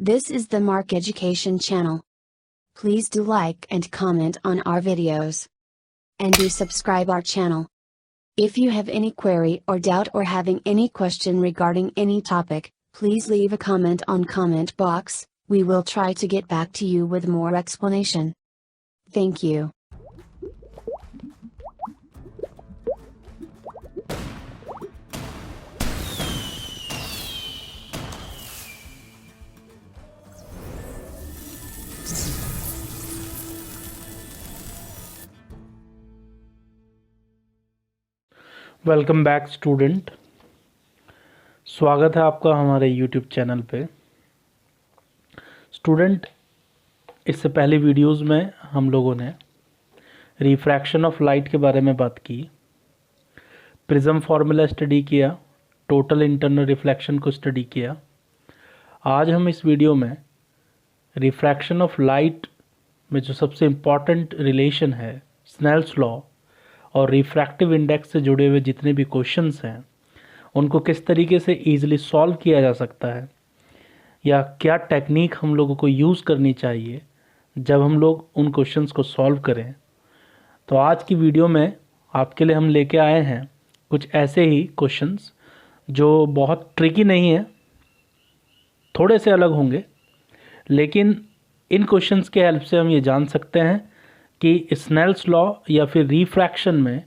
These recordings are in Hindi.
This is the Mark Education channel. Please do like and comment on our videos. And do subscribe our channel. If you have any query or doubt or having any question regarding any topic, please leave a comment on comment box. We will try to get back to you with more explanation. Thank you. Welcome back student. स्वागत है आपका हमारे यूट्यूब चैनल पे। स्टूडेंट, इससे पहले वीडियोस में हम लोगों ने रिफ्रैक्शन ऑफ लाइट के बारे में बात की, प्रिज्म फार्मूला स्टडी किया, टोटल इंटरनल रिफ्लेक्शन को स्टडी किया। आज हम इस वीडियो में रिफ्रैक्शन ऑफ लाइट में जो सबसे इम्पॉर्टेंट रिलेशन है, स्नेल्स लॉ और रिफ्रैक्टिव इंडेक्स से जुड़े हुए जितने भी क्वेश्चंस हैं उनको किस तरीके से ईजिली सॉल्व किया जा सकता है, या क्या टेक्निक हम लोगों को यूज़ करनी चाहिए जब हम लोग उन क्वेश्चंस को सॉल्व करें। तो आज की वीडियो में आपके लिए हम लेके आए हैं कुछ ऐसे ही क्वेश्चंस जो बहुत ट्रिकी नहीं है, थोड़े से अलग होंगे, लेकिन इन क्वेश्चंस के हेल्प से हम ये जान सकते हैं कि स्नेल्स लॉ या फिर रिफ्रैक्शन में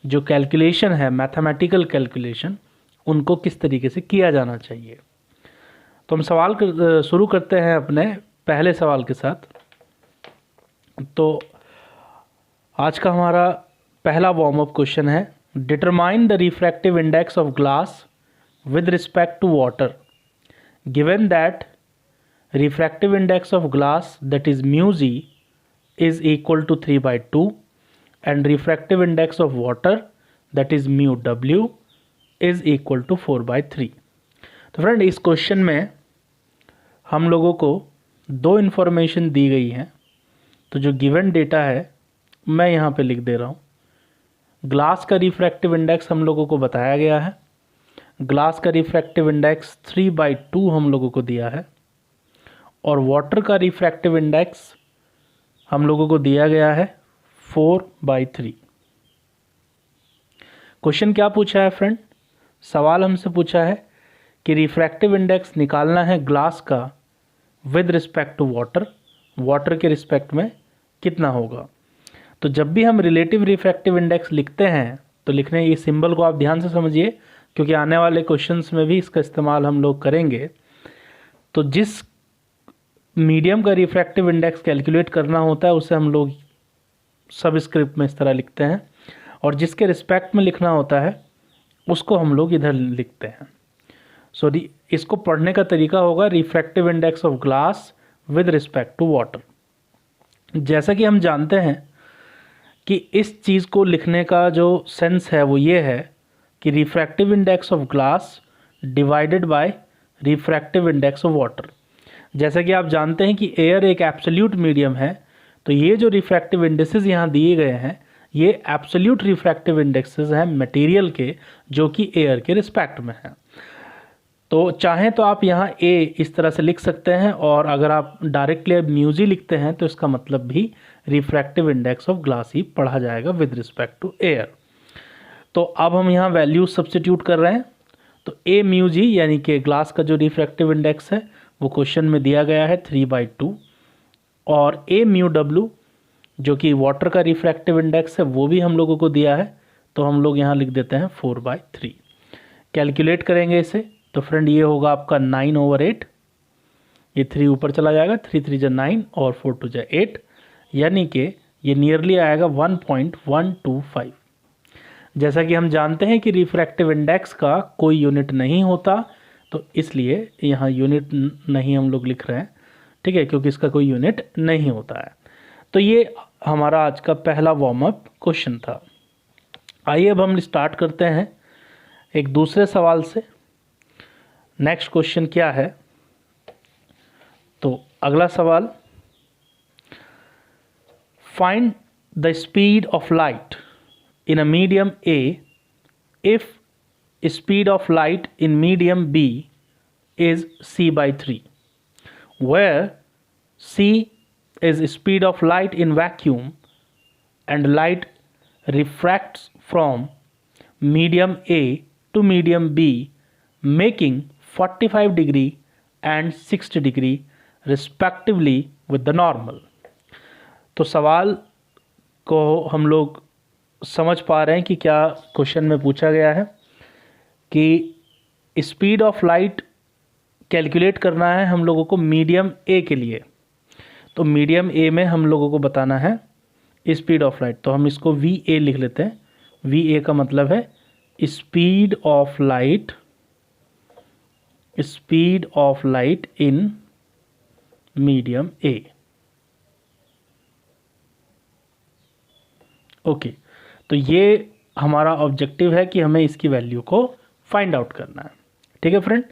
जो कैलकुलेशन है, मैथमेटिकल कैलकुलेशन, उनको किस तरीके से किया जाना चाहिए। तो हम शुरू करते हैं अपने पहले सवाल के साथ। तो आज का हमारा पहला वार्म अप क्वेश्चन है, determine the refractive index of glass with respect to water given that refractive index of glass that is mu G is equal to 3/2 and refractive index of water that is mu w is equal to 4/3। तो फ्रेंड, इस क्वेश्चन में हम लोगों को दो इन्फॉर्मेशन दी गई हैं। तो जो गिवन डेटा है मैं यहाँ पे लिख दे रहा हूँ। ग्लास का रिफ्रैक्टिव इंडेक्स हम लोगों को बताया गया है। ग्लास का रिफ्रैक्टिव इंडेक्स 3/2 हम लोगों को दिया है, और वाटर का रिफ्रैक्टिव इंडेक्स हम लोगों को दिया गया है 4/3। क्वेश्चन क्या पूछा है फ्रेंड? सवाल हमसे पूछा है कि रिफ्रैक्टिव इंडेक्स निकालना है ग्लास का with respect to water, water के रिस्पेक्ट में कितना होगा। तो जब भी हम रिलेटिव रिफ्रैक्टिव इंडेक्स लिखते हैं तो लिखने ये सिंबल को आप ध्यान से समझिए, क्योंकि आने वाले क्वेश्चंस में भी इसका इस्तेमाल हम लोग करेंगे। तो जिस मीडियम का रिफ्रैक्टिव इंडेक्स कैलकुलेट करना होता है उसे हम लोग सबस्क्रिप्ट में इस तरह लिखते हैं, और जिसके रिस्पेक्ट में लिखना होता है उसको हम लोग इधर लिखते हैं। सो इसको पढ़ने का तरीका होगा refractive index of glass with respect to water. जैसा कि हम जानते हैं कि इस चीज़ को लिखने का जो सेंस है वो ये है कि refractive index of glass divided by refractive index of water. जैसा कि आप जानते हैं कि एयर एक एब्सोल्यूट मीडियम है, तो ये जो रिफ्रैक्टिव इंडेक्सेस यहाँ दिए गए हैं ये एब्सोल्यूट रिफ्रैक्टिव इंडेक्सेस हैं मटेरियल के, जो कि एयर के रिस्पेक्ट में हैं। तो चाहें तो आप यहाँ ए इस तरह से लिख सकते हैं, और अगर आप डायरेक्टली म्यू जी लिखते हैं तो इसका मतलब भी रिफ्रैक्टिव इंडेक्स ऑफ ग्लास ही पढ़ा जाएगा विद रिस्पेक्ट टू एयर। तो अब हम यहाँ वैल्यूज सब्स्टिट्यूट कर रहे हैं। तो ए म्यू जी यानी कि ग्लास का जो रिफ्रैक्टिव इंडेक्स है वो क्वेश्चन में दिया गया है 3/2, और ए म्यू डब्ल्यू जो कि वाटर का रिफ्रैक्टिव इंडेक्स है वो भी हम लोगों को दिया है, तो हम लोग यहाँ लिख देते हैं 4/3। कैलकुलेट करेंगे इसे तो फ्रेंड ये होगा आपका 9/8, ये 3 ऊपर चला जाएगा, 3 3 जा 9 और 4 2 जा 8, यानी कि ये नियरली आएगा 1.125। जैसा कि हम जानते हैं कि रिफ्रैक्टिव इंडेक्स का कोई यूनिट नहीं होता, तो इसलिए यहाँ यूनिट नहीं हम लोग लिख रहे हैं, ठीक है, क्योंकि इसका कोई यूनिट नहीं होता है। तो ये हमारा आज का पहला वार्म अप क्वेश्चन था। आइए अब हम स्टार्ट करते हैं एक दूसरे सवाल से। नेक्स्ट क्वेश्चन क्या है? तो अगला सवाल, find the speed of light in a medium A if speed of light in medium B is c/3। where c is speed of light in vacuum and light refracts from medium A to medium B, making 45 degree and 60 degree respectively with the normal। तो सवाल को हम लोग समझ पा रहे हैं कि क्या क्वेश्चन में पूछा गया है कि स्पीड ऑफ लाइट कैलकुलेट करना है हम लोगों को मीडियम ए के लिए। तो मीडियम ए में हम लोगों को बताना है स्पीड ऑफ लाइट, तो हम इसको वी ए लिख लेते हैं। वी ए का मतलब है speed of light, speed of light in medium A. Okay, तो ये हमारा ऑब्जेक्टिव है कि हमें इसकी वैल्यू को फाइंड आउट करना है। ठीक है फ्रेंड,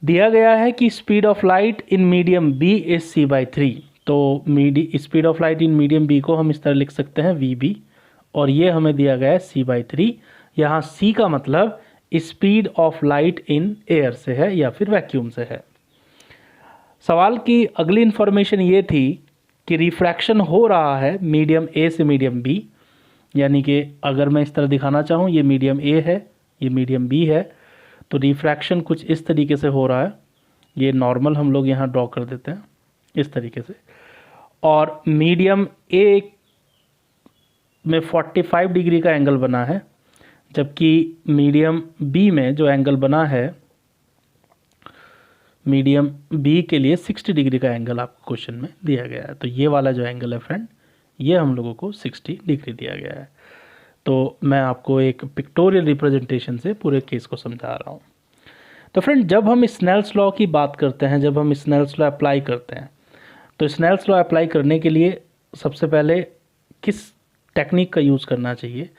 दिया गया है कि speed of light in medium B is C by 3। तो speed of light in medium B को हम इस तरह लिख सकते हैं वी बी, और ये हमें दिया गया है सी बाई 3। यहाँ सी का मतलब speed of light in air से है या फिर वैक्यूम से है। सवाल की अगली इंफॉर्मेशन ये थी कि रिफ्रैक्शन हो रहा है मीडियम ए से मीडियम बी, यानी कि अगर मैं इस तरह दिखाना चाहूँ, ये मीडियम ए है, ये मीडियम बी है, तो रिफ्रैक्शन कुछ इस तरीके से हो रहा है। ये नॉर्मल हम लोग यहाँ ड्रॉ कर देते हैं इस तरीके से, और मीडियम ए में 45 डिग्री का एंगल बना है, जबकि मीडियम बी में जो एंगल बना है, मीडियम बी के लिए 60 डिग्री का एंगल आपको क्वेश्चन में दिया गया है। तो ये वाला जो एंगल है फ्रेंड, ये हम लोगों को 60 डिग्री दिया गया है। तो मैं आपको एक पिक्टोरियल रिप्रेजेंटेशन से पूरे केस को समझा रहा हूँ। तो फ्रेंड, जब हम स्नेल्स लॉ की बात करते हैं, जब हम स्नेल्स लॉ अप्लाई करते हैं, तो स्नेल्स लॉ अप्लाई करने के लिए सबसे पहले किस टेक्निक का यूज़ करना चाहिए?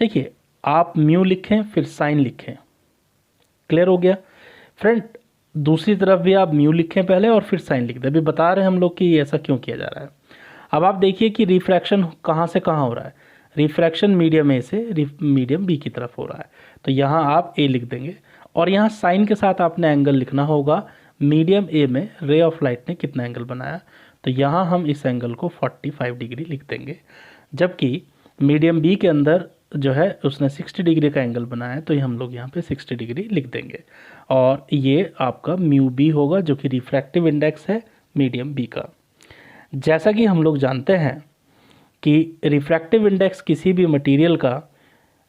देखिए, आप म्यू लिखें फिर साइन लिखें। क्लियर हो गया फ्रेंड? दूसरी तरफ भी आप म्यू लिखें पहले और फिर साइन लिख दें। अभी बता रहे हैं हम लोग कि ऐसा क्यों किया जा रहा है। अब आप देखिए कि रिफ्रैक्शन कहाँ से कहाँ हो रहा है। रिफ्रैक्शन मीडियम ए से मीडियम बी की तरफ हो रहा है, तो यहाँ आप ए लिख देंगे, और यहाँ साइन के साथ आपने एंगल लिखना होगा। मीडियम ए में रे ऑफ लाइट ने कितना एंगल बनाया, तो यहाँ हम इस एंगल को 45 डिग्री लिख देंगे। जबकि मीडियम बी के अंदर जो है उसने 60 डिग्री का एंगल बनाया है, तो हम लोग यहाँ पे 60 डिग्री लिख देंगे, और ये आपका म्यू बी होगा जो कि रिफ्रैक्टिव इंडेक्स है मीडियम बी का। जैसा कि हम लोग जानते हैं कि रिफ्रैक्टिव इंडेक्स किसी भी मटेरियल का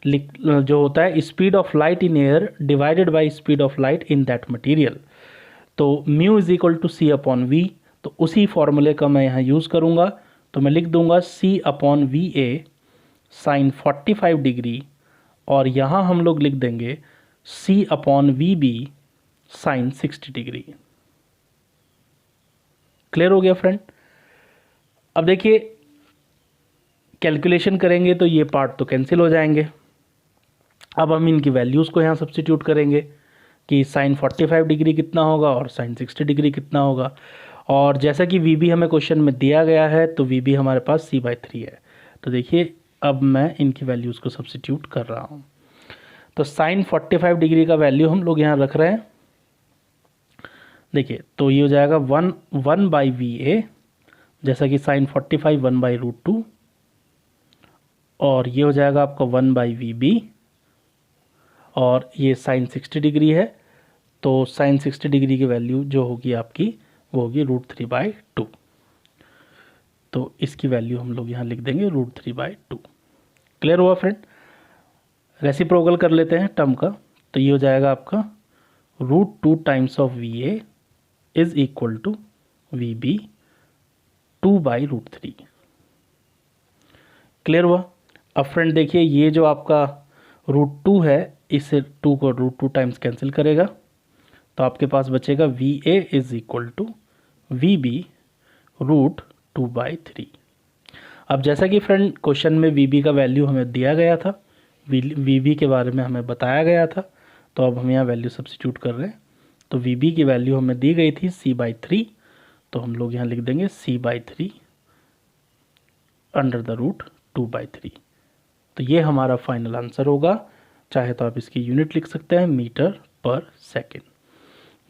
जो होता है speed of light in air divided by speed of light in that material. तो mu is equal to c upon v, तो उसी फॉर्मूले का मैं यहाँ यूज़ करूँगा। तो मैं लिख दूंगा c upon v a sine 45 degree, और यहाँ हम लोग लिख देंगे c upon v b sine 60 degree. Clear हो गया फ्रेंड? अब देखिए, कैलकुलेशन करेंगे तो ये पार्ट तो कैंसिल हो जाएंगे। अब हम इनकी वैल्यूज़ को यहाँ सब्स्टिट्यूट करेंगे कि साइन 45 डिग्री कितना होगा और साइन 60 डिग्री कितना होगा। और जैसा कि वी बी हमें क्वेश्चन में दिया गया है, तो वी बी हमारे पास सी बाई 3 है। तो देखिए, अब मैं इनकी वैल्यूज़ को सब्स्टिट्यूट कर रहा हूँ। तो साइन 45 डिग्री का वैल्यू हम लोग यहाँ रख रहे हैं। देखिए, तो ये हो जाएगा 1 बाई वी ए, जैसा कि साइन 45 1 बाई रूट 2, और ये हो जाएगा आपका 1 बाई वी बी, और ये साइन 60 डिग्री है, तो साइन 60 डिग्री की वैल्यू जो होगी आपकी वो होगी रूट 3 बाई 2। तो इसकी वैल्यू हम लोग यहाँ लिख देंगे रूट 3 बाई 2। क्लियर हुआ फ्रेंड? रेसिप्रोकल कर लेते हैं टर्म का, तो ये हो जाएगा आपका root 2 times of V A is equal to V B 2 by root 3। Clear हुआ? अब फ्रेंड देखिए, ये जो आपका रूट 2 है, इसे 2 को रूट 2 टाइम्स कैंसिल करेगा, तो आपके पास बचेगा V A is equal to V B root 2 by 3। अब जैसा कि फ्रेंड क्वेश्चन में वी बी का वैल्यू हमें दिया गया था, वी बी के बारे में हमें बताया गया था, तो अब हम यहाँ वैल्यू सब्स्टिट्यूट कर रहे हैं। तो वी बी की वैल्यू हमें दी गई थी सी बाई 3, तो हम लोग यहाँ लिख देंगे c by 3 under the root 2 by 3। तो ये हमारा फाइनल आंसर होगा। चाहे तो आप इसकी यूनिट लिख सकते हैं मीटर पर सेकेंड,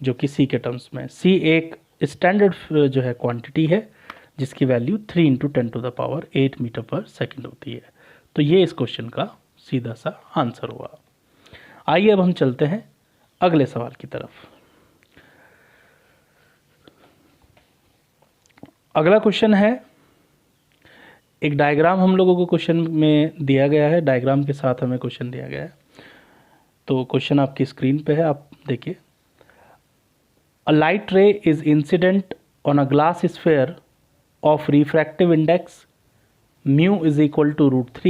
जो कि सी के टर्म्स में। सी एक स्टैंडर्ड जो है क्वांटिटी है जिसकी वैल्यू 3 × 10⁸ मीटर पर सेकंड होती है। तो ये इस क्वेश्चन का सीधा सा आंसर हुआ। आइए अब हम चलते हैं अगले सवाल की तरफ। अगला क्वेश्चन है, एक डायग्राम हम लोगों को क्वेश्चन में दिया गया है, डायग्राम के साथ हमें क्वेश्चन दिया गया है। तो क्वेश्चन आपकी स्क्रीन पे है, आप देखिए। A light ray is incident on a glass sphere of refractive index mu is equal to √3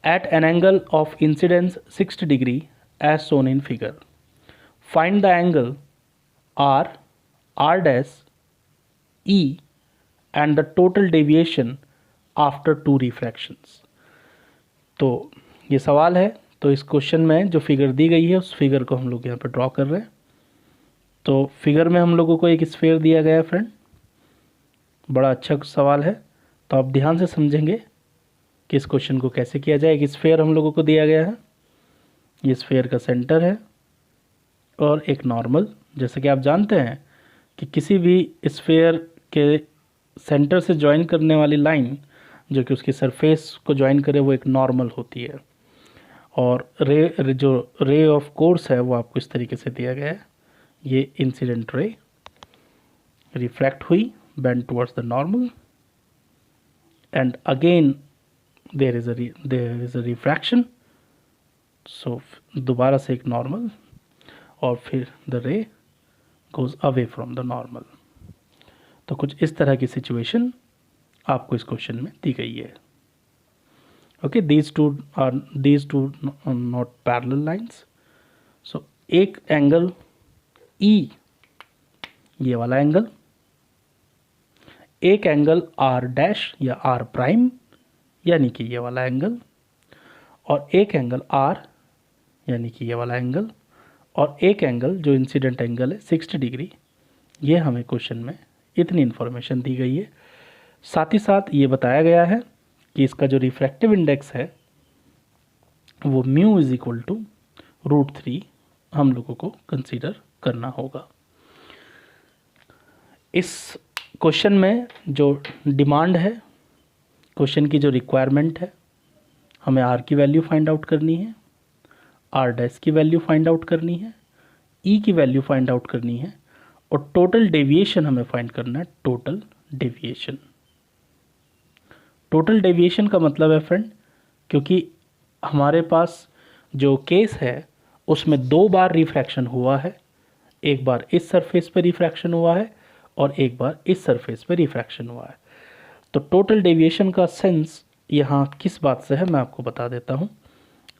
at an angle of incidence 60 degree as shown in figure. Find the angle R, R dash, E and the total deviation after 2 refractions. तो ये सवाल है। तो इस क्वेश्चन में जो फिगर दी गई है उस फिगर को हम लोग यहाँ पर ड्रॉ कर रहे हैं। तो फिगर में हम लोगों को एक स्फीयर दिया गया है फ्रेंड, बड़ा अच्छा सवाल है। तो आप ध्यान से समझेंगे कि इस क्वेश्चन को कैसे किया जाए। एक स्फीयर हम लोगों को दिया गया है, ये स्फीयर का सेंटर है और एक नॉर्मल। जैसे कि आप जानते हैं कि किसी भी स्फीयर के सेंटर से ज्वाइन करने वाली लाइन जो कि उसकी सरफेस को ज्वाइन करे वो एक नॉर्मल होती है। और जो रे ऑफ कोर्स है वो आपको इस तरीके से दिया गया है। ये इंसिडेंट रे रिफ्रैक्ट हुई, bend towards the normal, and again there is a refraction, so दोबारा से एक नॉर्मल और फिर the ray goes away from the normal। तो कुछ इस तरह की सिचुएशन आपको इस क्वेश्चन में दी गई है। Okay, these two are not parallel lines। so एक एंगल E, ये वाला एंगल, एक एंगल R डैश या R प्राइम यानी कि ये वाला एंगल, और एक एंगल R यानी कि ये वाला एंगल, और एक एंगल जो इंसिडेंट एंगल है 60 डिग्री। ये हमें क्वेश्चन में इतनी इन्फॉर्मेशन दी गई है। साथ ही साथ ये बताया गया है कि इसका जो रिफ्रैक्टिव इंडेक्स है वो mu इज इक्वल टू √3 हम लोगों को कंसीडर करना होगा। इस क्वेश्चन में जो डिमांड है, क्वेश्चन की जो रिक्वायरमेंट है, हमें R की वैल्यू फाइंड आउट करनी है, R डैश की वैल्यू फाइंड आउट करनी है, E की वैल्यू फाइंड आउट करनी है, और टोटल डेविएशन हमें फाइंड करना है। टोटल डेविएशन, टोटल डेविएशन का मतलब है फ्रेंड, क्योंकि हमारे पास जो केस है उसमें 2 बार रिफ्रैक्शन हुआ है, एक बार इस सरफेस पर रिफ्रैक्शन हुआ है और एक बार इस सरफेस पे रिफ्रैक्शन हुआ है। तो टोटल डेविएशन का सेंस यहाँ किस बात से है मैं आपको बता देता हूँ।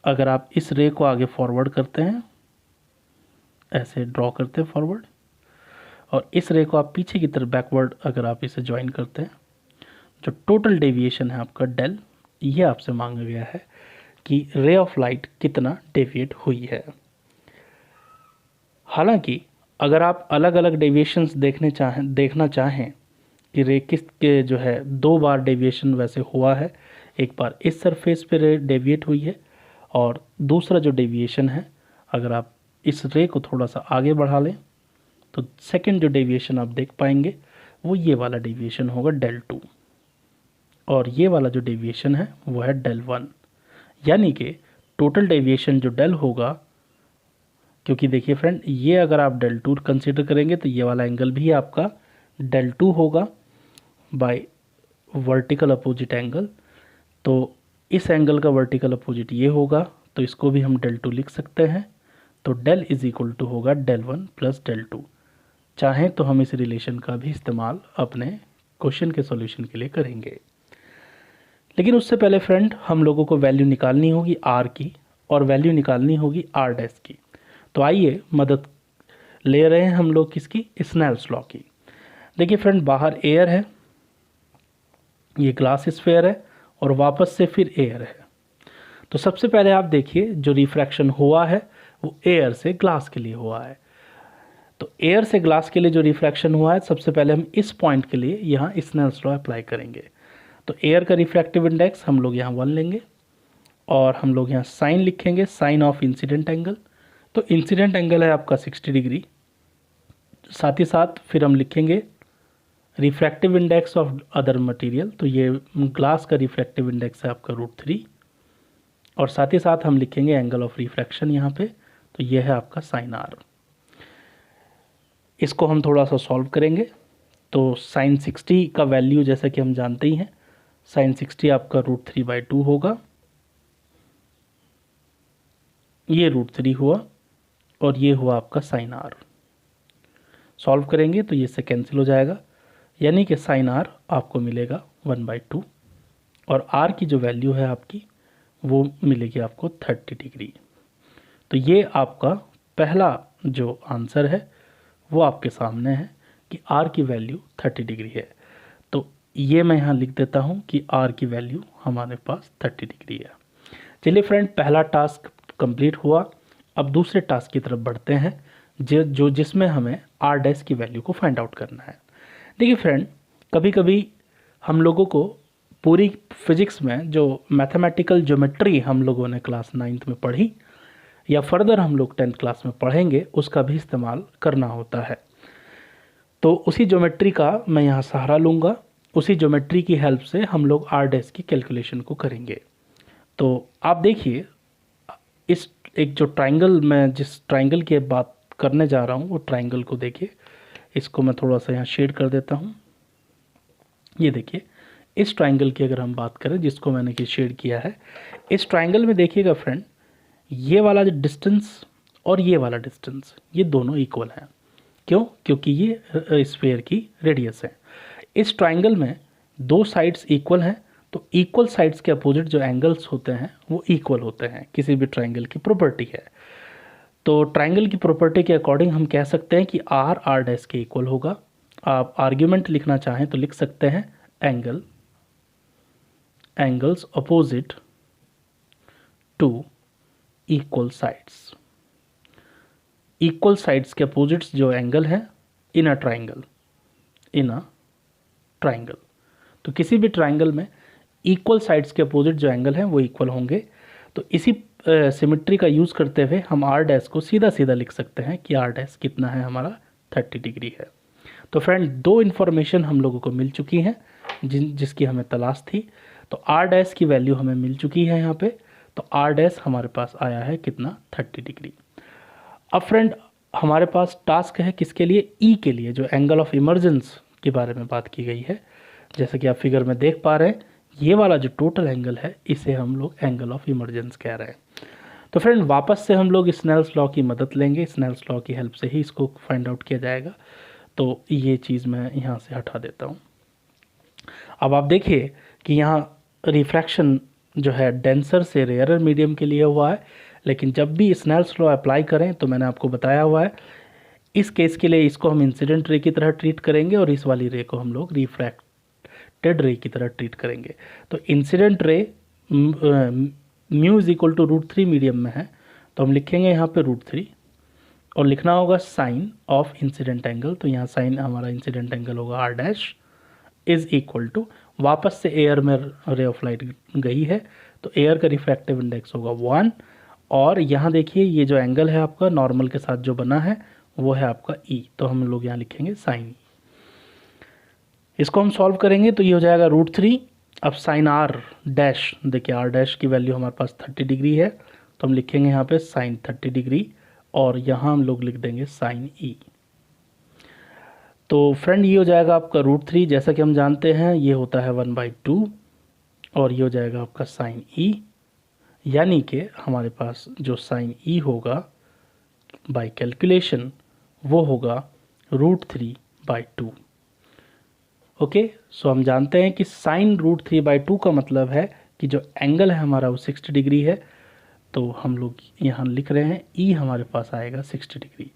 अगर आप इस रे को आगे फॉरवर्ड करते हैं, ऐसे ड्रॉ करते हैं फॉरवर्ड, और इस रे को आप पीछे की तरफ बैकवर्ड अगर आप इसे ज्वाइन करते हैं, जो टोटल डेविएशन है आपका डेल, ये आपसे मांगा गया है कि रे ऑफ लाइट कितना डेविएट हुई है। हालांकि अगर आप अलग अलग डेविएशंस देखना चाहें कि रे किस के जो है 2 बार डेविएशन वैसे हुआ है, एक बार इस सरफेस पे रे डेविएट हुई है और दूसरा जो डेविएशन है, अगर आप इस रे को थोड़ा सा आगे बढ़ा लें तो सेकंड जो डेविएशन आप देख पाएंगे वो ये वाला डेविएशन होगा del2, और ये वाला जो डेविएशन है वो है del1। यानी कि टोटल डेविएशन जो डेल होगा, क्योंकि देखिए फ्रेंड, ये अगर आप del2 कंसीडर करेंगे तो ये वाला एंगल भी आपका del2 होगा बाय वर्टिकल अपोजिट एंगल। तो इस एंगल का वर्टिकल अपोजिट ये होगा, तो इसको भी हम del2 लिख सकते हैं। तो del इज इक्वल टू होगा del1 प्लस del2। चाहें तो हम इस रिलेशन का भी इस्तेमाल अपने क्वेश्चन के सॉल्यूशन के लिए करेंगे, लेकिन उससे पहले फ्रेंड हम लोगों को वैल्यू निकालनी होगी R की और वैल्यू निकालनी होगी R डैश की। तो आइए मदद ले रहे हैं हम लोग किसकी, स्नेल्स लॉ की। देखिए फ्रेंड, बाहर एयर है, ये ग्लास स्फीयर है और वापस से फिर एयर है। तो सबसे पहले आप देखिए जो रिफ्रैक्शन हुआ है वो एयर से ग्लास के लिए हुआ है। तो एयर से ग्लास के लिए जो रिफ्रैक्शन हुआ है, सबसे पहले हम इस पॉइंट के लिए यहाँ स्नेल्स लॉ अप्लाई करेंगे। तो एयर का रिफ्रैक्टिव इंडेक्स हम लोग यहाँ 1 लेंगे और हम लोग यहाँ साइन लिखेंगे, साइन ऑफ इंसिडेंट एंगल। तो इंसिडेंट एंगल है आपका 60 डिग्री, साथ ही साथ फिर हम लिखेंगे refractive index of other material, तो ये ग्लास का रिफ्रैक्टिव इंडेक्स है आपका √3, और साथ ही साथ हम लिखेंगे एंगल ऑफ रिफ्रैक्शन यहाँ पे, तो ये है आपका sin r। इसको हम थोड़ा सा सॉल्व करेंगे। तो sin 60 का वैल्यू जैसा कि हम जानते ही हैं, sin 60 आपका √3/2 होगा, ये √3 हुआ और ये हुआ आपका sin r। सॉल्व करेंगे तो ये से कैंसिल हो जाएगा, यानी कि sin r आपको मिलेगा 1/2 और r की जो वैल्यू है आपकी वो मिलेगी आपको 30 डिग्री। तो ये आपका पहला जो आंसर है वो आपके सामने है कि r की वैल्यू 30 डिग्री है। तो ये मैं यहाँ लिख देता हूँ कि r की वैल्यू हमारे पास 30 डिग्री है। चलिए फ्रेंड, पहला टास्क कंप्लीट हुआ। अब दूसरे टास्क की तरफ बढ़ते हैं जिसमें हमें r डैश की वैल्यू को फाइंड आउट करना है। देखिए फ्रेंड, कभी कभी हम लोगों को पूरी फिजिक्स में जो मैथमेटिकल ज्योमेट्री हम लोगों ने क्लास 9th में पढ़ी या फर्दर हम लोग 10th क्लास में पढ़ेंगे, उसका भी इस्तेमाल करना होता है। तो उसी ज्योमेट्री का मैं यहाँ सहारा लूँगा, उसी ज्योमेट्री की हेल्प से हम लोग r डैश की कैलकुलेशन को करेंगे। तो आप देखिए, इस एक जो ट्राइंगल, मैं जिस ट्राइंगल की बात करने जा रहा हूँ वो ट्राइंगल को देखिए। इसको मैं थोड़ा सा यहाँ शेड कर देता हूँ। ये देखिए, इस ट्राइंगल की अगर हम बात करें जिसको मैंने कि शेड किया है, इस ट्राइंगल में देखिएगा फ्रेंड, ये वाला जो डिस्टेंस और ये वाला डिस्टेंस ये दोनों इक्वल हैं। क्यों? क्योंकि ये स्फीयर की रेडियस है। इस ट्राइंगल में दो साइड्स इक्वल हैं, तो इक्वल साइड्स के अपोजिट जो एंगल्स होते हैं वो इक्वल होते हैं, किसी भी ट्राइंगल की प्रॉपर्टी है। तो ट्राइंगल की प्रॉपर्टी के अकॉर्डिंग हम कह सकते हैं कि r डैश के इक्वल होगा। आप आर्ग्यूमेंट लिखना चाहें तो लिख सकते हैं angles opposite to equal sides. Equal sides के अपोजिट्स जो एंगल हैं इन अ ट्राइंगल, तो किसी भी ट्राइंगल में इक्वल साइड्स के अपोजिट जो एंगल हैं वो इक्वल होंगे। तो इसी सिमेट्री का यूज़ करते हुए हम r डैश को सीधा सीधा लिख सकते हैं कि r डैश कितना है हमारा, 30 डिग्री है। तो फ्रेंड, दो इन्फॉर्मेशन हम लोगों को मिल चुकी हैं जिसकी हमें तलाश थी। तो r डैश की वैल्यू हमें मिल चुकी है यहाँ पे, तो r डैश हमारे पास आया है कितना, 30 डिग्री। अब फ्रेंड, हमारे पास टास्क है किसके लिए, E के लिए, जो एंगल ऑफ इमर्जेंस के बारे में बात की गई है। जैसे कि आप फिगर में देख पा रहे हैं, ये वाला जो टोटल एंगल है इसे हम लोग एंगल ऑफ इमर्जेंस कह रहे हैं। तो फ्रेंड, वापस से हम लोग स्नेल्स लॉ की मदद लेंगे, स्नेल्स लॉ की हेल्प से ही इसको फाइंड आउट किया जाएगा। तो ये चीज़ मैं यहाँ से हटा देता हूँ। अब आप देखिए कि यहाँ रिफ्रैक्शन जो है डेंसर से रेयरर मीडियम के लिए हुआ है, लेकिन जब भी स्नेल्स लॉ अप्लाई करें तो मैंने आपको बताया हुआ है, इस केस के लिए इसको हम इंसिडेंट रे की तरह ट्रीट करेंगे और इस वाली रे को हम लोग रिफ्रैक्टेड रे की तरह ट्रीट करेंगे। तो incident ray mu is equal to √3 medium में है, तो हम लिखेंगे यहाँ पे √3 और लिखना होगा साइन ऑफ इंसिडेंट एंगल। तो यहाँ साइन हमारा इंसिडेंट एंगल होगा r dash is equal to, वापस से एयर में रे ऑफ लाइट गई है तो एयर का रिफ्रैक्टिव इंडेक्स होगा 1, और यहाँ देखिए ये जो एंगल है आपका नॉर्मल के साथ जो बना है वो है आपका E, तो हम लोग यहाँ लिखेंगे साइन। इसको हम सॉल्व करेंगे तो ये हो जाएगा √3। अब साइन r डैश, देखिए r डैश की वैल्यू हमारे पास 30 डिग्री है, तो हम लिखेंगे यहाँ पे साइन 30 डिग्री और यहाँ हम लोग लिख देंगे साइन E। तो फ्रेंड, ये हो जाएगा आपका √3, जैसा कि हम जानते हैं ये होता है 1/2, और ये हो जाएगा आपका साइन E, यानी कि हमारे पास जो साइन E होगा बाय कैलकुलेशन वो होगा √3/2। ओके, सो हम जानते हैं कि साइन √3/2 का मतलब है कि जो एंगल है हमारा वो 60 डिग्री है, तो हम लोग यहाँ लिख रहे हैं E हमारे पास आएगा 60 डिग्री।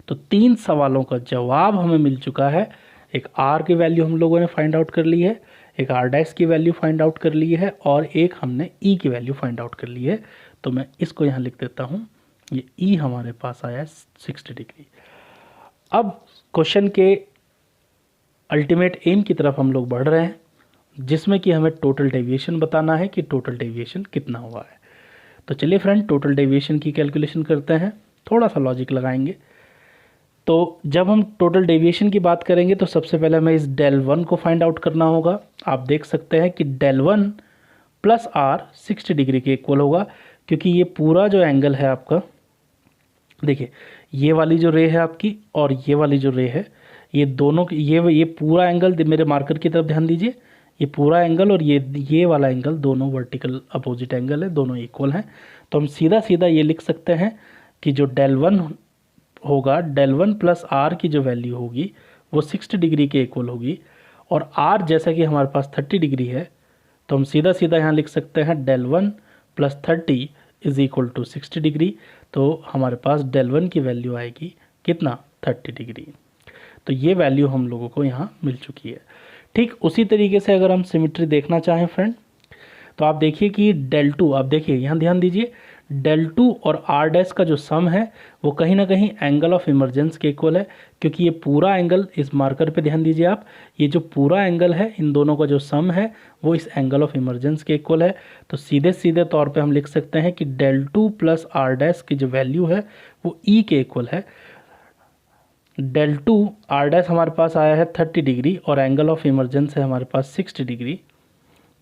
तो 3 सवालों का जवाब हमें मिल चुका है। एक R की वैल्यू हम लोगों ने फाइंड आउट कर ली है, एक R डैश की वैल्यू फाइंड आउट कर ली है, और एक हमने E की वैल्यू फाइंड आउट कर ली है। तो मैं इसको यहाँ लिख देता हूँ, ये E हमारे पास आया 60 डिग्री। अब क्वेश्चन के अल्टीमेट एम की तरफ हम लोग बढ़ रहे हैं, जिसमें कि हमें टोटल डेविएशन बताना है कि टोटल डेविएशन कितना हुआ है। तो चलिए फ्रेंड, टोटल डेविएशन की कैलकुलेशन करते हैं, थोड़ा सा लॉजिक लगाएंगे। तो जब हम टोटल डेविएशन की बात करेंगे तो सबसे पहले हमें इस डेल वन को फाइंड आउट करना होगा। आप देख सकते हैं कि del one plus R 60 degree के इक्वल होगा, क्योंकि ये पूरा जो एंगल है आपका, देखिए ये वाली जो रे है आपकी और ये वाली जो रे है, ये दोनों ये पूरा एंगल, मेरे मार्कर की तरफ ध्यान दीजिए, ये पूरा एंगल और ये वाला एंगल दोनों वर्टिकल अपोजिट एंगल है, दोनों इक्वल हैं। तो हम सीधा सीधा ये लिख सकते हैं कि जो डेल वन होगा, डेल वन प्लस आर की जो वैल्यू होगी वो 60 डिग्री के इक्वल होगी, और आर जैसा कि हमारे पास 30 डिग्री है तो हम सीधा सीधा यहाँ लिख सकते हैं del one plus 30 is equal to 60 degree. तो हमारे पास डेल वन की वैल्यू आएगी कितना, 30 डिग्री। तो ये वैल्यू हम लोगों को यहाँ मिल चुकी है। ठीक उसी तरीके से अगर हम सिमिट्री देखना चाहें फ्रेंड, तो आप देखिए कि डेल टू, आप देखिए यहाँ ध्यान दीजिए, डेल टू और आर डैश का जो सम है वो कहीं ना कहीं एंगल ऑफ इमरजेंस के इक्वल है, क्योंकि ये पूरा एंगल, इस मार्कर पे ध्यान दीजिए आप, ये जो पूरा एंगल है इन दोनों का जो सम है वो इस एंगल ऑफ इमरजेंस के इक्वल है। तो सीधे सीधे तौर पे हम लिख सकते हैं कि del two plus R dash की जो वैल्यू है वो ई के इक्वल है। डेल टू आर डैश हमारे पास आया है 30 डिग्री और एंगल ऑफ इमरजेंस है हमारे पास 60 डिग्री,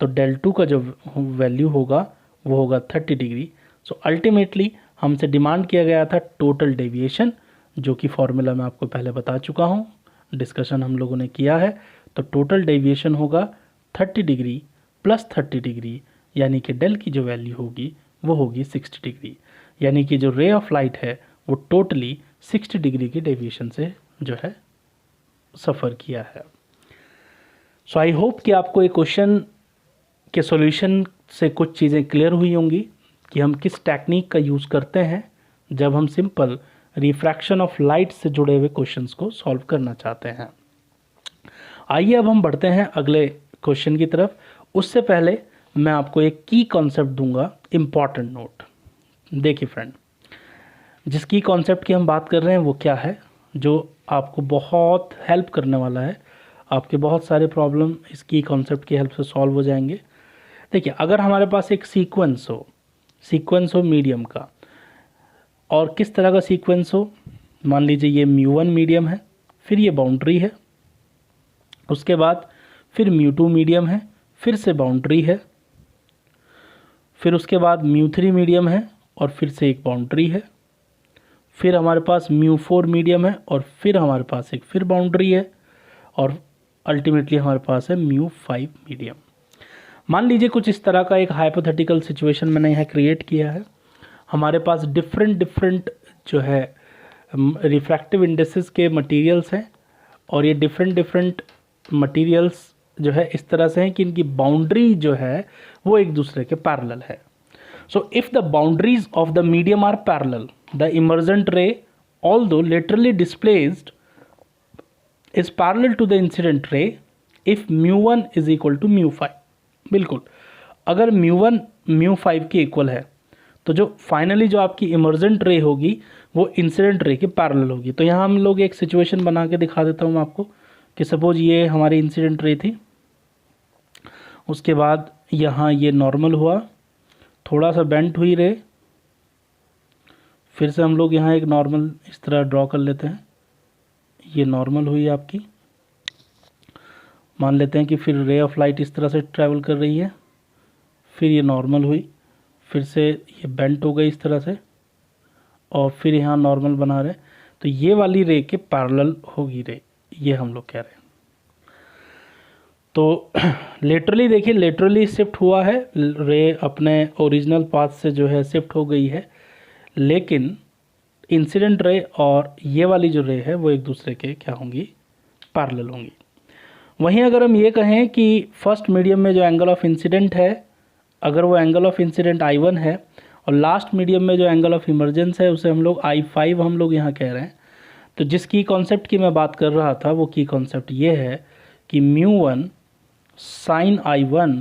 तो डेल टू का जो वैल्यू होगा वो होगा 30 डिग्री। सो अल्टीमेटली हमसे डिमांड किया गया था टोटल डेविएशन, जो कि फॉर्मूला मैं आपको पहले बता चुका हूँ, डिस्कशन हम लोगों ने किया है। तो टोटल डेविएशन होगा 30 डिग्री प्लस 30 डिग्री, यानी कि डेल की जो वैल्यू होगी वो होगी 60 डिग्री, यानी कि जो रे ऑफ लाइट है वो टोटली 60 डिग्री की डेविएशन से जो है सफ़र किया है। सो आई होप कि आपको एक क्वेश्चन के सॉल्यूशन से कुछ चीज़ें क्लियर हुई होंगी कि हम किस टेक्निक का यूज़ करते हैं जब हम सिंपल रिफ्रैक्शन ऑफ लाइट से जुड़े हुए क्वेश्चंस को सॉल्व करना चाहते हैं। आइए अब हम बढ़ते हैं अगले क्वेश्चन की तरफ। उससे पहले मैं आपको एक की कॉन्सेप्ट दूंगा, इम्पॉर्टेंट नोट। देखिए फ्रेंड, जिस की कॉन्सेप्ट की हम बात कर रहे हैं वो क्या है, जो आपको बहुत हेल्प करने वाला है, आपके बहुत सारे प्रॉब्लम इस की कॉन्सेप्ट की हेल्प से सॉल्व हो जाएंगे। देखिए, अगर हमारे पास एक सीक्वेंस हो मीडियम का, और किस तरह का सीक्वेंस हो, मान लीजिए ये μ1 मीडियम है, फिर ये बाउंड्री है, उसके बाद फिर μ2 मीडियम है, फिर से बाउंड्री है, फिर उसके बाद μ3 मीडियम है और फिर से एक बाउंड्री है, फिर हमारे पास μ4 मीडियम है और फिर हमारे पास एक फिर बाउंड्री है, और अल्टीमेटली हमारे पास है μ5 मीडियम। मान लीजिए कुछ इस तरह का एक हाइपोथेटिकल सिचुएशन मैंने यहाँ क्रिएट किया है। हमारे पास डिफरेंट जो है रिफ्रैक्टिव इंडेक्सेस के मटेरियल्स हैं, और ये डिफरेंट मटेरियल्स जो है इस तरह से हैं कि इनकी बाउंड्री जो है वो एक दूसरे के पैरेलल है। So if the boundaries of the medium are parallel, the emergent ray although laterally displaced is parallel to the incident ray if μ1 is equal to μ5। बिल्कुल, अगर μ1 μ5 के इक्वल है तो जो फाइनली जो आपकी इमर्जेंट रे होगी वो इंसिडेंट रे के पैरेलल होगी। तो यहाँ हम लोग एक सिचुएशन बना के दिखा देता हूँ मैं आपको कि सपोज ये हमारी इंसिडेंट रे थी, उसके बाद यहाँ ये नॉर्मल हुआ, थोड़ा सा बेंट हुई रे, फिर से हम लोग यहाँ एक नॉर्मल इस तरह ड्रॉ कर लेते हैं, ये नॉर्मल हुई आपकी, मान लेते हैं कि फिर रे ऑफ लाइट इस तरह से ट्रैवल कर रही है, फिर ये नॉर्मल हुई, फिर से ये बेंट हो गई इस तरह से, और फिर यहाँ नॉर्मल बना रहे, तो ये वाली रे के पैरेलल होगी रे, ये हम लोग कह रहे हैं। तो लेटरली देखिए, लेटरली शिफ्ट हुआ है, रे अपने ओरिजिनल पाथ से जो है शिफ्ट हो गई है, लेकिन इंसिडेंट रे और ये वाली जो रे है वो एक दूसरे के क्या होंगी, पैरेलल होंगी। वहीं अगर हम ये कहें कि फर्स्ट मीडियम में जो एंगल ऑफ इंसिडेंट है, अगर वो एंगल ऑफ इंसिडेंट I1 है, और लास्ट मीडियम में जो एंगल ऑफ इमरजेंस है उसे हम लोग I5 हम लोग यहाँ कह रहे हैं, तो जिस की कॉन्सेप्ट की मैं बात कर रहा था वो की कॉन्सेप्ट ये है कि μ1 sin I1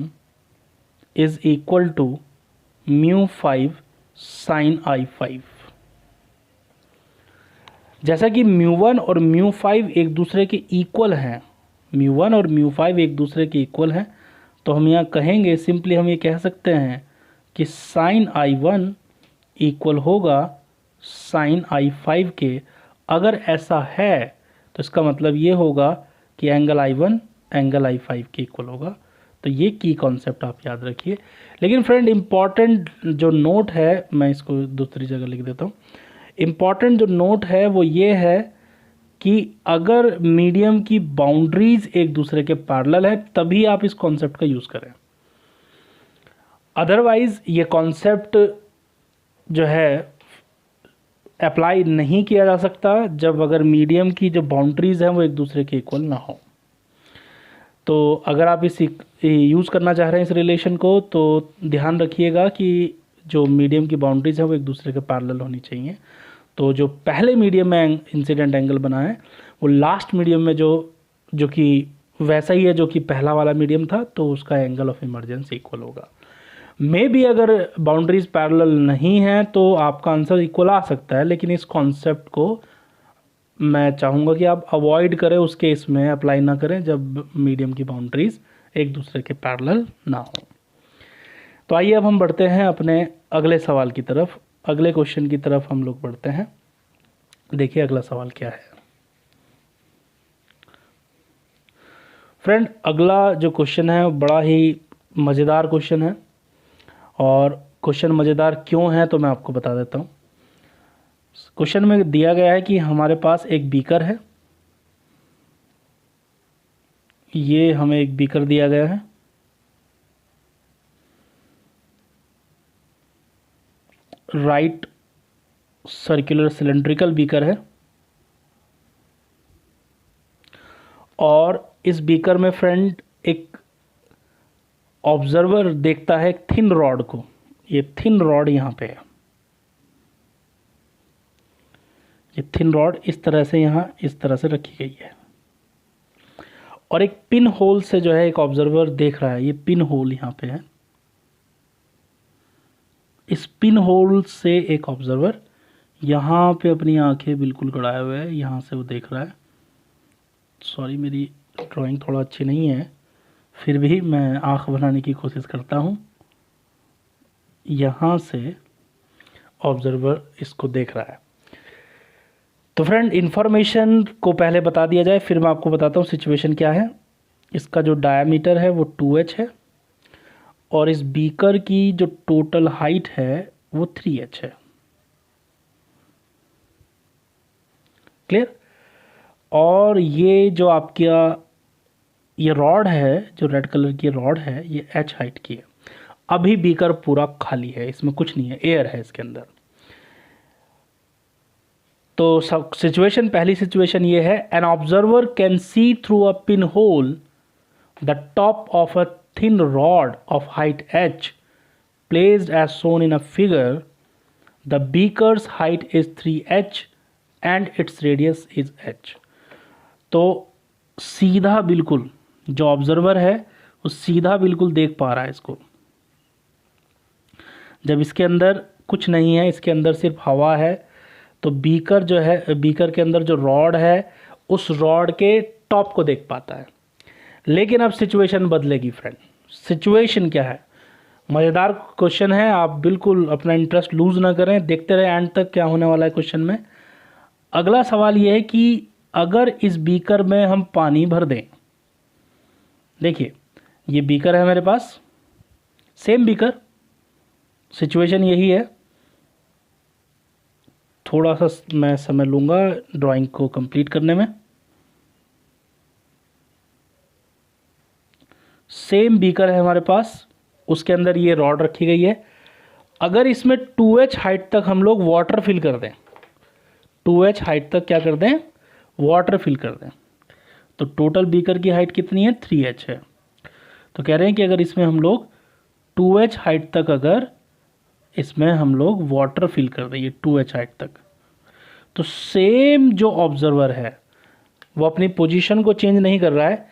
is equal to μ5 sin I5। जैसा कि μ1 और μ5 एक दूसरे के इक्वल हैं, μ1 और μ5 एक दूसरे के इक्वल हैं, तो हम यहाँ कहेंगे, सिंपली हम ये कह सकते हैं कि sin I1 इक्वल होगा sin I5 के अगर ऐसा है तो इसका मतलब ये होगा कि एंगल I1 एंगल I5 के इक्वल होगा। तो ये की कॉन्सेप्ट आप याद रखिए। लेकिन फ्रेंड इम्पॉर्टेंट जो नोट है, मैं इसको दूसरी जगह लिख देता हूँ। इम्पॉर्टेंट जो नोट है वो ये है कि अगर मीडियम की बाउंड्रीज एक दूसरे के पैरेलल है तभी आप इस कॉन्सेप्ट का यूज़ करें। अदरवाइज ये कॉन्सेप्ट जो है अप्लाई नहीं किया जा सकता जब अगर मीडियम की जो बाउंड्रीज हैं वो एक दूसरे के इक्वल ना हो। तो अगर आप इस यूज़ करना चाह रहे हैं इस रिलेशन को, तो ध्यान रखिएगा कि जो मीडियम की बाउंड्रीज है वो एक दूसरे के पैरेलल होनी चाहिए। तो जो पहले मीडियम में इंसिडेंट एंगल बना है वो लास्ट मीडियम में जो कि वैसा ही है जो कि पहला वाला मीडियम था, तो उसका एंगल ऑफ इमर्जेंस इक्वल होगा। मे भी अगर बाउंड्रीज पैरेलल नहीं है तो आपका आंसर इक्वल आ सकता है, लेकिन इस कॉन्सेप्ट को मैं चाहूँगा कि आप अवॉइड करें, उस केस में अप्लाई ना करें जब मीडियम की बाउंड्रीज एक दूसरे के पैरेलल ना हो। तो आइए अब हम बढ़ते हैं अपने अगले सवाल की तरफ, अगले क्वेश्चन की तरफ हम लोग बढ़ते हैं। देखिए अगला सवाल क्या है फ्रेंड। अगला जो क्वेश्चन है बड़ा ही मज़ेदार क्वेश्चन है, और क्वेश्चन मज़ेदार क्यों है तो मैं आपको बता देता हूँ। क्वेश्चन में दिया गया है कि हमारे पास एक बीकर है, ये हमें एक बीकर दिया गया है, राइट सर्कुलर सिलेंड्रिकल बीकर है, और इस बीकर में फ्रेंड एक ऑब्जर्वर देखता है एक थिन रॉड को। ये थिन रॉड यहाँ पे है, ये थिन रॉड इस तरह से यहाँ इस तरह से रखी गई है, और एक पिन होल से जो है एक ऑब्जर्वर देख रहा है। ये पिन होल यहाँ पे है, इस पिन होल से एक ऑब्जर्वर यहाँ पे अपनी आंखें बिल्कुल गड़ाए हुए है, यहाँ से वो देख रहा है। सॉरी मेरी ड्राइंग थोड़ा अच्छी नहीं है, फिर भी मैं आँख बनाने की कोशिश करता हूँ। यहाँ से ऑब्जर्वर इसको देख रहा है। तो फ्रेंड इन्फॉर्मेशन को पहले बता दिया जाए, फिर मैं आपको बताता हूँ सिचुएशन क्या है। इसका जो डायामीटर है वो 2h है, और इस बीकर की जो टोटल हाइट है वो 3h है। क्लियर? और ये जो आपका ये रॉड है, जो रेड कलर की रॉड है, ये h हाइट की है। अभी बीकर पूरा खाली है, इसमें कुछ नहीं है, एयर है इसके अंदर। तो सब सिचुएशन, पहली सिचुएशन ये है, an observer can see through a pin hole the top of a thin rod of height h placed as shown in a figure. The beaker's height is 3h and its radius is h. तो सीधा बिल्कुल जो ऑब्जर्वर है वो सीधा बिल्कुल देख पा रहा है इसको। जब इसके अंदर कुछ नहीं है, इसके अंदर सिर्फ हवा है, तो बीकर जो है, बीकर के अंदर जो रॉड है उस रॉड के टॉप को देख पाता है। लेकिन अब सिचुएशन बदलेगी फ्रेंड। सिचुएशन क्या है? मज़ेदार क्वेश्चन है, आप बिल्कुल अपना इंटरेस्ट लूज़ ना करें, देखते रहे एंड तक क्या होने वाला है क्वेश्चन में। अगला सवाल ये है कि अगर इस बीकर में हम पानी भर दें, देखिए ये बीकर है मेरे पास, सेम बीकर, सिचुएशन यही है। थोड़ा सा मैं समय लूँगा ड्राइंग को कंप्लीट करने में। सेम बीकर है हमारे पास, उसके अंदर ये रॉड रखी गई है। अगर इसमें 2h हाइट तक हम लोग वाटर फिल कर दें, 2h हाइट तक क्या कर दें, वाटर फिल कर दें, तो टोटल बीकर की हाइट कितनी है, 3h है। तो कह रहे हैं कि अगर इसमें हम लोग 2h हाइट तक, अगर इसमें हम लोग वाटर फिल कर दें ये 2h हाइट तक, तो सेम जो ऑब्जर्वर है वो अपनी पोजीशन को चेंज नहीं कर रहा है।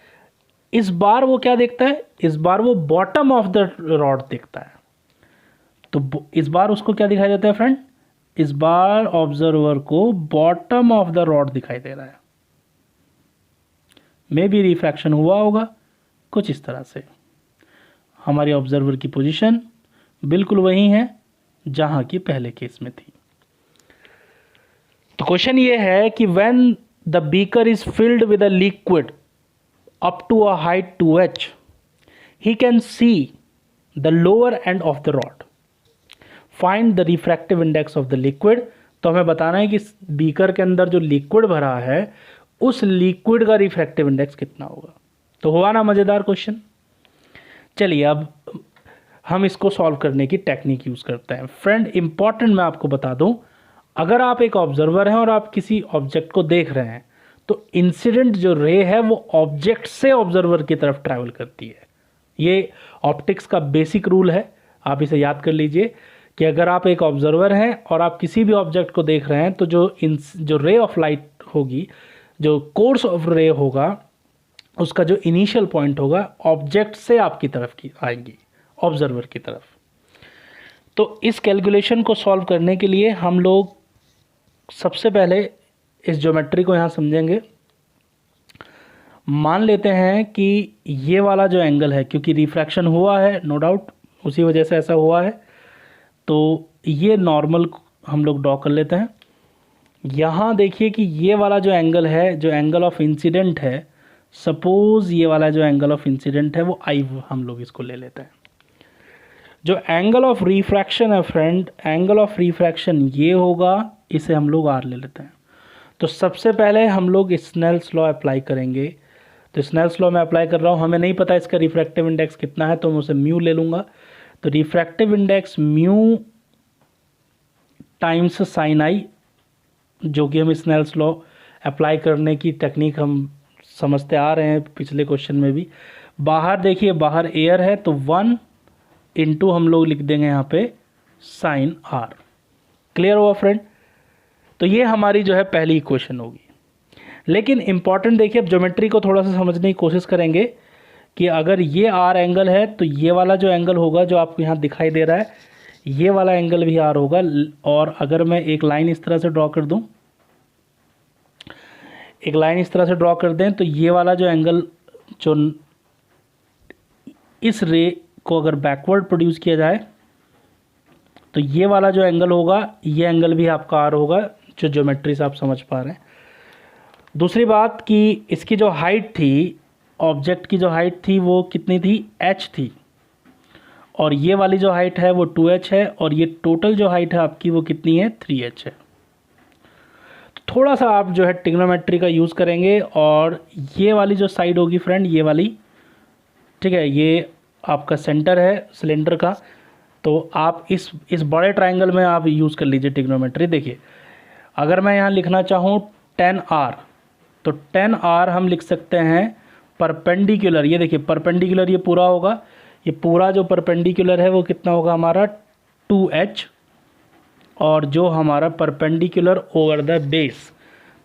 इस बार वो क्या देखता है, इस बार वो बॉटम ऑफ द रॉड देखता है। तो इस बार उसको क्या दिखाई देता है फ्रेंड, इस बार ऑब्जर्वर को बॉटम ऑफ द रॉड दिखाई दे रहा है। मे बी रिफ्रैक्शन हुआ होगा कुछ इस तरह से। हमारी ऑब्जर्वर की पोजीशन बिल्कुल वही है जहां की पहले केस में थी। तो क्वेश्चन ये है कि when the beaker is filled with a liquid up to a height 2h, he can see the lower end of the rod. Find the refractive index of the liquid. तो हमें बताना है कि बीकर के अंदर जो लिक्विड भरा है उस लिक्विड का रिफ्रैक्टिव इंडेक्स कितना होगा। तो हुआ ना मज़ेदार क्वेश्चन। चलिए अब हम इसको सॉल्व करने की टेक्निक यूज़ करते हैं। फ्रेंड इंपॉर्टेंट मैं आपको बता दूं, अगर आप एक ऑब्जर्वर हैं और आप किसी ऑब्जेक्ट को देख रहे हैं तो इंसिडेंट जो रे है वो ऑब्जेक्ट से ऑब्जर्वर की तरफ ट्रैवल करती है। ये ऑप्टिक्स का बेसिक रूल है, आप इसे याद कर लीजिए कि अगर आप एक ऑब्जर्वर हैं और आप किसी भी ऑब्जेक्ट को देख रहे हैं तो जो रे ऑफ लाइट होगी, जो कोर्स ऑफ रे होगा, उसका जो इनिशियल पॉइंट होगा ऑब्जेक्ट से आपकी तरफ की आएंगी, ऑब्जर्वर की तरफ। तो इस कैलकुलेशन को सॉल्व करने के लिए हम लोग सबसे पहले इस ज्योमेट्री को यहाँ समझेंगे। मान लेते हैं कि ये वाला जो एंगल है, क्योंकि रिफ्रैक्शन हुआ है नो डाउट, उसी वजह से ऐसा हुआ है, तो ये नॉर्मल हम लोग ड्रॉ कर लेते हैं। यहाँ देखिए कि ये वाला जो एंगल है, जो एंगल ऑफ इंसिडेंट है, सपोज ये वाला जो एंगल ऑफ इंसिडेंट है वो आई हम लोग इसको ले लेते हैं। जो एंगल ऑफ रिफ्रैक्शन है फ्रेंड, एंगल ऑफ रिफ्रैक्शन ये होगा, इसे हम लोग आर ले लेते हैं। तो सबसे पहले हम लोग स्नेल्स लॉ अप्लाई करेंगे। तो स्नेल्स लॉ में अप्लाई कर रहा हूँ, हमें नहीं पता इसका रिफ्रैक्टिव इंडेक्स कितना है तो मैं उसे म्यू ले लूँगा। तो refractive index mu times sine I, जो कि हम स्नेल्स लॉ अप्लाई करने की टेक्निक हम समझते आ रहे हैं पिछले क्वेश्चन में भी। बाहर देखिए, बाहर एयर है तो 1 इंटू हम लोग लिख देंगे यहाँ पे साइन आर। क्लियर हुआ फ्रेंड? तो ये हमारी जो है पहली इक्वेशन होगी। लेकिन इंपॉर्टेंट देखिए, अब ज्योमेट्री को थोड़ा सा समझने की कोशिश करेंगे कि अगर ये आर एंगल है तो ये वाला जो एंगल होगा जो आपको यहाँ दिखाई दे रहा है, ये वाला एंगल भी आर होगा। और अगर मैं एक लाइन इस तरह से ड्रॉ कर दूं, एक लाइन इस तरह से ड्रॉ कर दें, तो ये वाला जो एंगल, जो इस रे को अगर बैकवर्ड प्रोड्यूस किया जाए तो ये वाला जो एंगल होगा, ये एंगल भी आपका आर होगा, जो ज्योमेट्री से आप समझ पा रहे हैं। दूसरी बात कि इसकी जो हाइट थी, ऑब्जेक्ट की जो हाइट थी वो कितनी थी, h थी, और ये वाली जो हाइट है वो 2h है, और ये टोटल जो हाइट है आपकी वो कितनी है, 3h है। तो थोड़ा सा आप जो है ट्रिग्नोमेट्री का यूज़ करेंगे, और ये वाली जो साइड होगी फ्रेंड, ये वाली, ठीक है, ये आपका सेंटर है सिलेंडर का, तो आप इस बड़े ट्रायंगल में आप यूज़ कर लीजिए ट्रिग्नोमेट्री। देखिए अगर मैं यहाँ लिखना चाहूँ 10r, तो 10r हम लिख सकते हैं परपेंडिकुलर। ये देखिए परपेंडिकुलर, ये पूरा होगा, ये पूरा जो परपेंडिकुलर है वो कितना होगा हमारा 2h, और जो हमारा परपेंडिकुलर ओवर द बेस,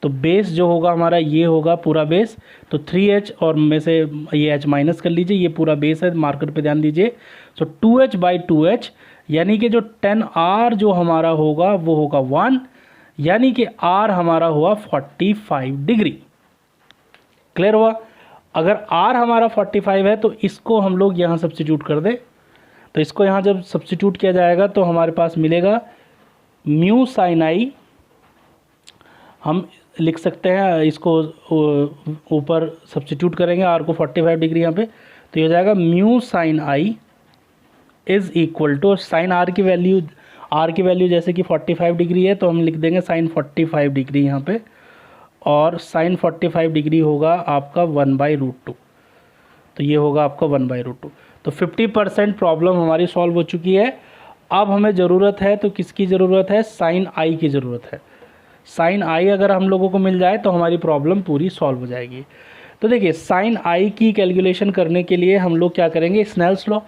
तो बेस जो होगा हमारा ये होगा पूरा बेस, तो 3h, और में से ये h माइनस कर लीजिए, ये पूरा बेस है, मार्कर पे ध्यान दीजिए। सो 2h बाई 2h, यानी कि जो 10r जो हमारा होगा वो होगा 1, यानी कि r हमारा हुआ 45 डिग्री। क्लियर हुआ? अगर r हमारा 45 है तो इसको हम लोग यहाँ सब्स्टिट्यूट कर दें, तो इसको यहाँ जब सब्स्टिट्यूट किया जाएगा तो हमारे पास मिलेगा म्यू साइन आई, हम लिख सकते हैं इसको ऊपर सब्स्टिट्यूट करेंगे r को 45 डिग्री यहाँ पे, तो ये हो जाएगा mu sine I is equal to sine r की वैल्यू जैसे कि 45 डिग्री है तो हम लिख देंगे साइन 45 डिग्री यहाँ पे, और साइन 45 डिग्री होगा आपका 1/√2, तो ये होगा आपका 1/√2। तो 50% प्रॉब्लम हमारी सॉल्व हो चुकी है। अब हमें ज़रूरत है, तो किसकी ज़रूरत है, साइन आई की ज़रूरत है। साइन आई अगर हम लोगों को मिल जाए तो हमारी प्रॉब्लम पूरी सॉल्व हो जाएगी। तो देखिए साइन आई की कैलकुलेशन करने के लिए हम लोग क्या करेंगे, स्नेल्स लॉ,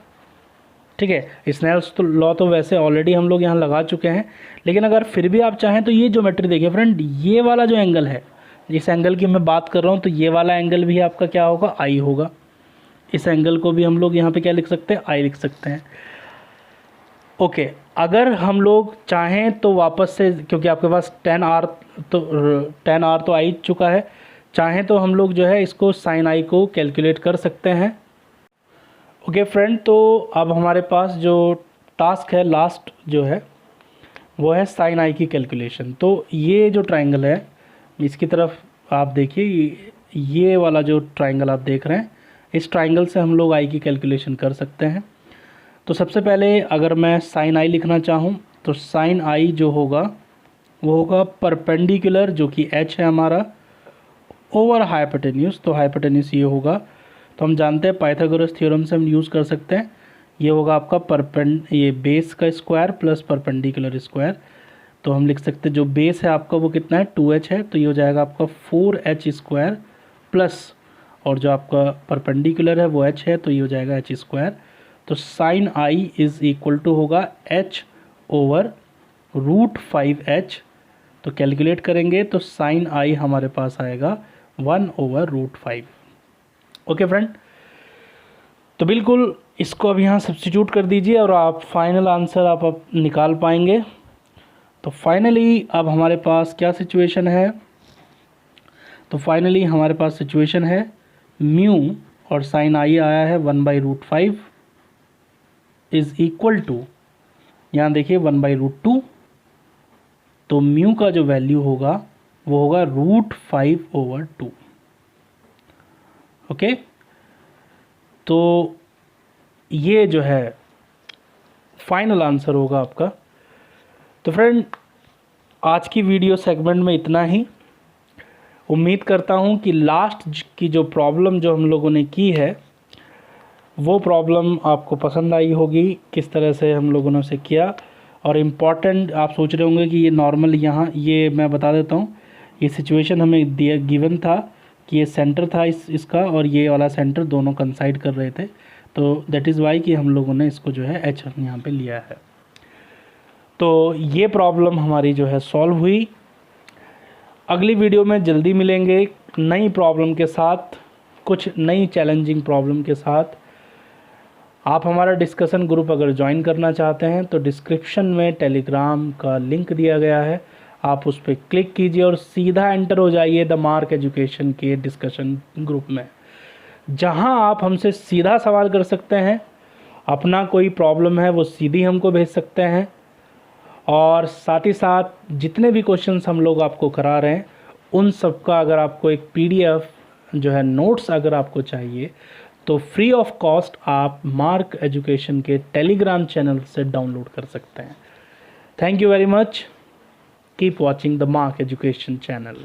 ठीक है। स्नेल्स लॉ तो वैसे ऑलरेडी हम लोग यहाँ लगा चुके हैं, लेकिन अगर फिर भी आप चाहें तो ये ज्योमेट्री देखिए फ्रेंड, ये वाला जो एंगल है, जिस एंगल की मैं बात कर रहा हूँ, तो ये वाला एंगल भी आपका क्या होगा, आई होगा। इस एंगल को भी हम लोग यहाँ पे क्या लिख सकते हैं, आई लिख सकते हैं। ओके, अगर हम लोग चाहें तो वापस से, क्योंकि आपके पास 10r तो आई चुका है, चाहें तो हम लोग जो है इसको साइन आई को कैलकुलेट कर सकते हैं। ओके फ्रेंड, तो अब हमारे पास जो टास्क है लास्ट जो है, वो है साइन आई की कैलकुलेशन। तो ये जो ट्राइंगल है, इसकी तरफ आप देखिए, ये वाला जो ट्राइंगल आप देख रहे हैं, इस ट्राइंगल से हम लोग आई की कैलकुलेशन कर सकते हैं। तो सबसे पहले अगर मैं साइन आई लिखना चाहूँ तो साइन आई जो होगा वो होगा परपेंडिकुलर, जो कि एच है हमारा, ओवर हाइपोटेन्यूज। तो हाइपोटेन्यूज ये होगा, तो हम जानते हैं पाइथागोरस थ्योरम से हम यूज़ कर सकते हैं। ये होगा आपका ये बेस का स्क्वायर प्लस परपेंडिकुलर स्क्वायर। तो हम लिख सकते हैं जो बेस है आपका वो कितना है, 2h है, तो ये हो जाएगा आपका 4h स्क्वायर प्लस, और जो आपका परपेंडिकुलर है वो h है, तो ये हो जाएगा h स्क्वायर। तो sine I is equal to होगा h ओवर रूट 5h। तो कैलकुलेट करेंगे तो साइन आई हमारे पास आएगा 1 ओवर रूट 5। ओके फ्रेंड, तो बिल्कुल इसको अब यहाँ सब्स्टिट्यूट कर दीजिए और आप फाइनल आंसर आप निकाल पाएंगे। तो फाइनली अब हमारे पास क्या सिचुएशन है, तो फाइनली हमारे पास सिचुएशन है म्यू और साइन आई आया है 1/√5 इज़ इक्वल टू, यहाँ देखिए 1/√2। तो म्यू का जो वैल्यू होगा वो होगा √5/2। ओके, तो ये जो है फाइनल आंसर होगा आपका। तो फ्रेंड, आज की वीडियो सेगमेंट में इतना ही। उम्मीद करता हूँ कि लास्ट की जो प्रॉब्लम जो हम लोगों ने की है वो प्रॉब्लम आपको पसंद आई होगी, किस तरह से हम लोगों ने उसे किया। और इम्पॉर्टेंट आप सोच रहे होंगे कि ये नॉर्मल, यहाँ ये मैं बता देता हूँ, ये सिचुएशन हमें दिया गिवन था कि ये सेंटर था इसका और ये वाला सेंटर दोनों कंसाइड कर रहे थे। तो दैट इज़ वाई कि हम लोगों ने इसको जो है एच यहाँ पे लिया है। तो ये प्रॉब्लम हमारी जो है सॉल्व हुई। अगली वीडियो में जल्दी मिलेंगे नई प्रॉब्लम के साथ, कुछ नई चैलेंजिंग प्रॉब्लम के साथ। आप हमारा डिस्कशन ग्रुप अगर ज्वाइन करना चाहते हैं तो डिस्क्रिप्शन में टेलीग्राम का लिंक दिया गया है, आप उस पर क्लिक कीजिए और सीधा एंटर हो जाइए द मार्क एजुकेशन के डिस्कशन ग्रुप में, जहां आप हमसे सीधा सवाल कर सकते हैं। अपना कोई प्रॉब्लम है वो सीधी हमको भेज सकते हैं, और साथ ही साथ जितने भी क्वेश्चंस हम लोग आपको करा रहे हैं उन सब का अगर आपको एक PDF जो है नोट्स अगर आपको चाहिए तो फ्री ऑफ कॉस्ट आप मार्क एजुकेशन के टेलीग्राम चैनल से डाउनलोड कर सकते हैं। Thank you very much. Keep watching the mark education channel.